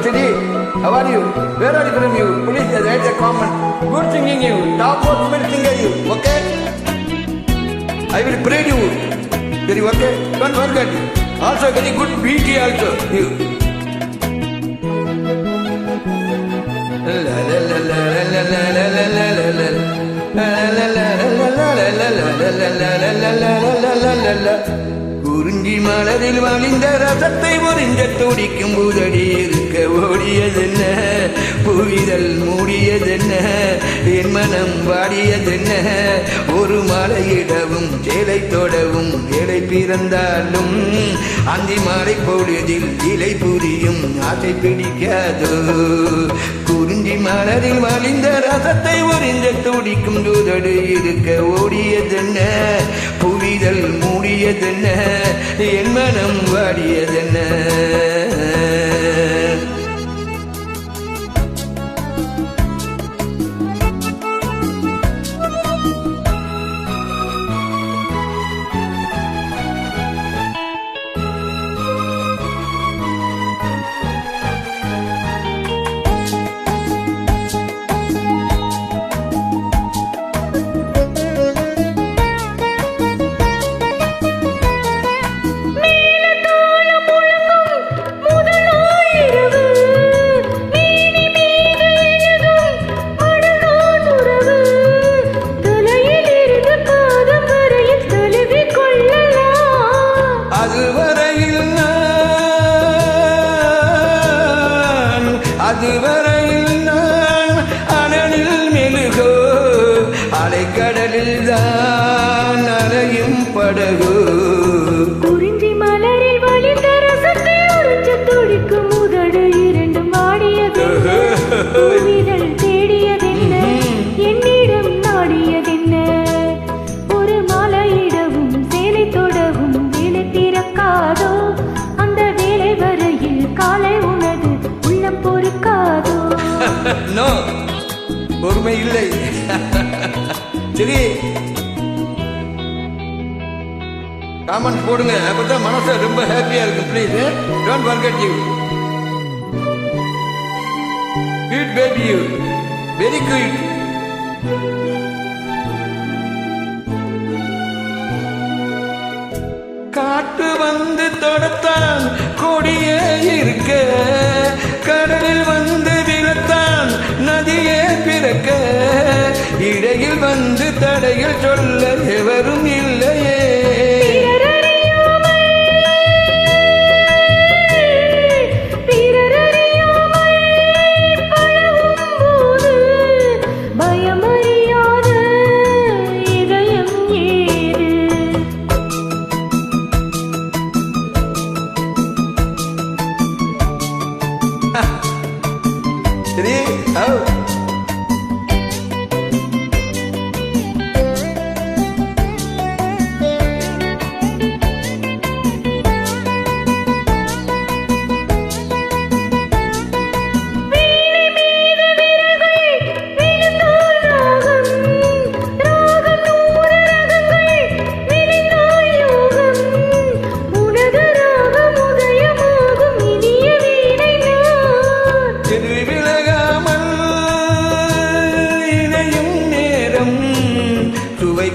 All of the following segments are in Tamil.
Chidi, how are you? Where are you from you? Please write a comment. Good singing you. Top most singer you. Okay? I will pray you. Very okay? Don't forget. Also very good beat also. You. குறிஞ்சி மலரில் வழிந்த ரசத்தை ஒறிஞ்ச துடிக்கும் புதடி இருக்க ஓடியதென்ன புவிதல் மூடியதென்ன என் மனம் வாடியதென்ன ஒரு மலையிடவும் சேலை தொடவும் வேலை பிறந்தாலும் அந்தி மாலை பொழுதில் இலை புரியும் ஆசை பிடிக்காதோ குறிஞ்சி மலரில் வழிந்த ரசத்தை ஒறிஞ்ச துடிக்கும் புதடி இருக்க ஓடியதென்ன புவிதல் மூடியதென்ன என் மனம் வாடியதென்ன அதுவரையில் நான் அனலில் மெழுகோ அலைக்கடலில் தான் அலையும் படகோ குறிஞ்சி மலரில் வழிந்த ரசத்தை உறிஞ்ச துடிக்கும் உதடு இரண்டும் வாடியதென்ன புவிதல் தேடியதென்ன என்னிடம் நாடியதென்ன ஒரு மலையிடவும் சேலை தொடவும் வேலை திறக்காதோ அந்த வேலை வரையில் காலை உனது உள்ளம் பொறுக்காதோ நோ பொறுமை இல்லை சரி காமெண்ட் போடுங்க அப்பதான் மனசு ரொம்ப ஹாப்பியா இருக்கும் please don't forget you good baby you very good காட்டு வந்து தொடத்தான் கொடியே இருக்க கடலில் வந்து விழத்தான் நதியே பிறக்க இடையில் வந்து தடையில் சொல்ல எவரும் இல்லையே சரி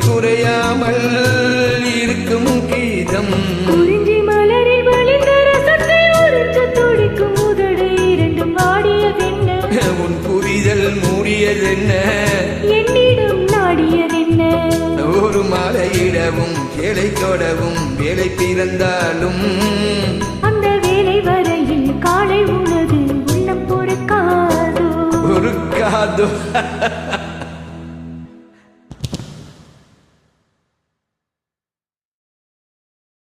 குறையாமல் இருக்கும் கீதம் குறிஞ்சி மலரில் வழிந்த ரசத்தை உறிஞ்ச துடிக்கும் உதடு இரண்டும் வாடியதென்ன உன் புரிதல் மூடியதென்ன என்னிடம் நாடியதென்ன ஒரு மாலையிடவும் சேலை தொடவும் வேலை பிறந்தாலும் அந்த வேலை வரையில் காலை உனது உள்ளம் பொறுக்காதோ